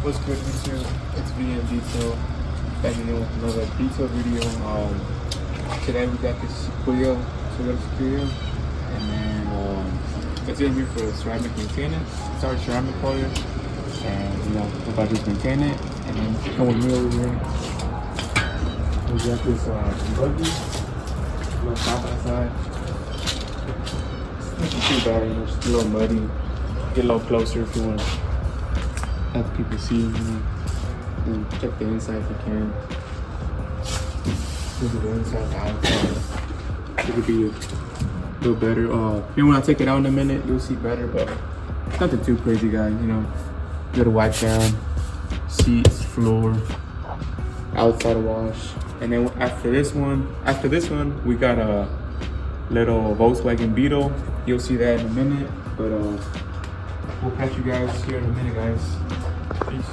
What's good, YouTube? It's VM Detail back again with another detail video. Today we got this Sequoia, Toyota Sequoia, and then it's gonna be for ceramic maintenance. It's our ceramic color, and we're about to just maintain it. And then come with me over here. We got this buggy, a little side by side. It's nothing too bad, just a little muddy. Get a little closer if you want to have people see, and check the inside if you can. Look at the inside, the outside. It could be a little better. When I take it out in a minute, you'll see better, but it's nothing too crazy, guys. Little wipe down, seats, floor, outside wash, and then after this one, we got a little Volkswagen Beetle. You'll see that in a minute, but we'll catch you guys here in a minute, guys. Peace.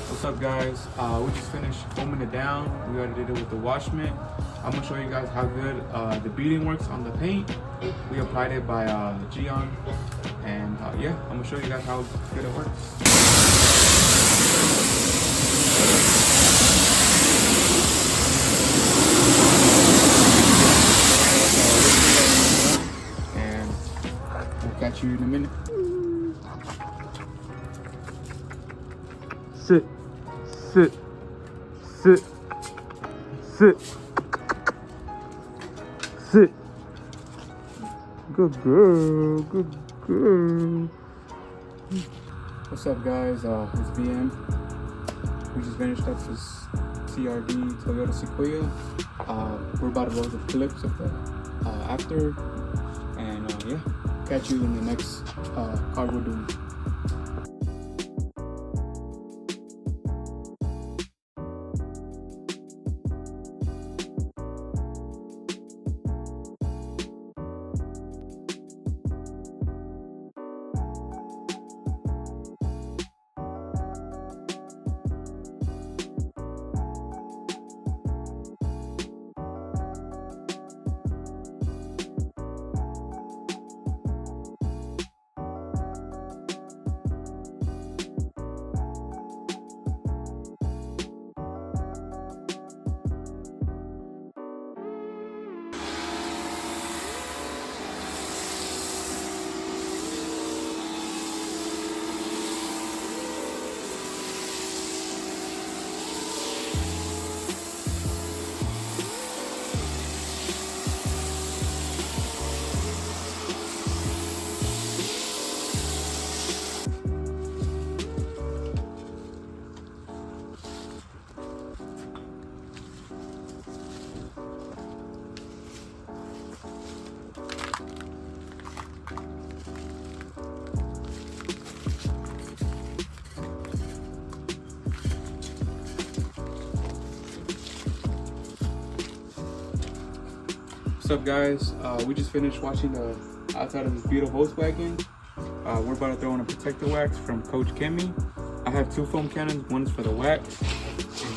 What's up, guys? We just finished foaming it down. We already did it with the wash mitt. I'm gonna show you guys how good the beading works on the paint. We applied it by Geon, and yeah, I'm gonna show you guys how good it works. And we'll catch you in a minute. Sit. Sit, sit, sit, sit. Good girl, good girl. What's up, guys? It's VM. We just finished up this CRD Toyota Sequoia. We're about to roll the clips of the after, and yeah, catch you in the next car we're doing. What's up, guys? We just finished washing the outside of this beautiful Volkswagen. We're about to throw in a protector wax from Coach Kimmy. I have two foam cannons. One is for the wax and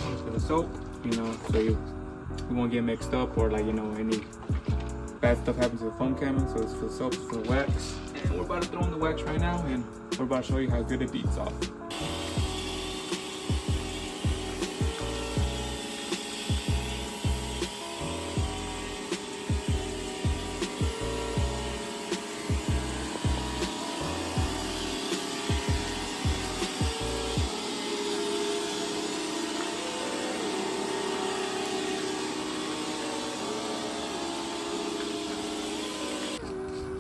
one is for the soap. So you won't get mixed up, or any bad stuff happens to the foam cannon. So it's for the soap, it's for the wax. And we're about to throw in the wax right now, and we're about to show you how good it beats off.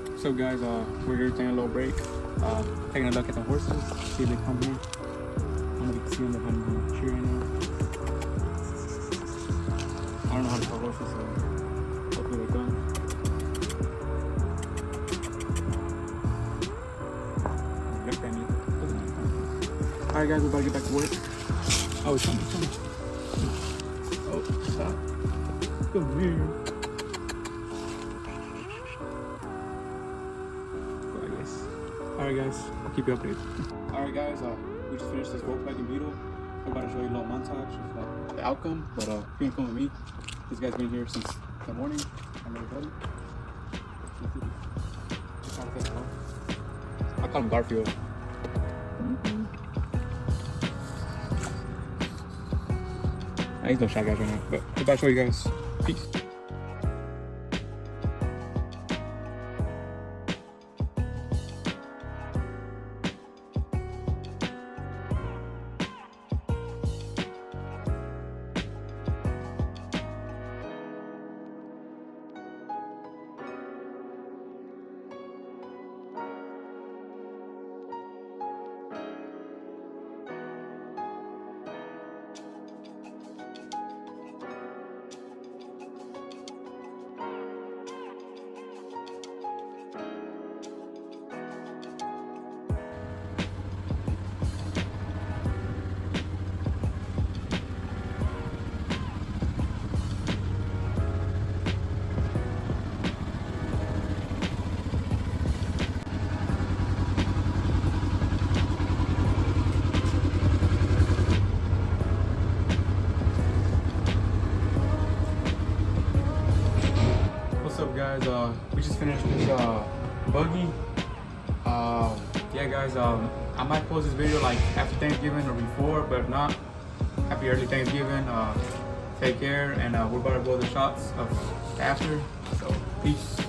What's up, guys? We're here taking a little break. Taking a look at the horses. See if they come here. I'm gonna see them if I'm cheering now. I don't know how to tell horses, so hopefully they come. Look at me. Alright guys, we're about to get back to work. Oh, it's coming, it's coming. Oh, stop. Come here. Alright guys, I'll keep you updated. Alright guys, we just finished this Volkswagen Beetle. I'm about to show you a little montage of the outcome, but if you wanna come with me, this guy's been here since the morning. I'm really ready. I call him Garfield. He's no shy guys right now, but I'm about to show you guys. Peace. What's up guys, we just finished this buggy. Yeah guys, I might post this video like after Thanksgiving or before, but if not, happy early Thanksgiving. Take care, and we're about to blow the shots of after, so peace.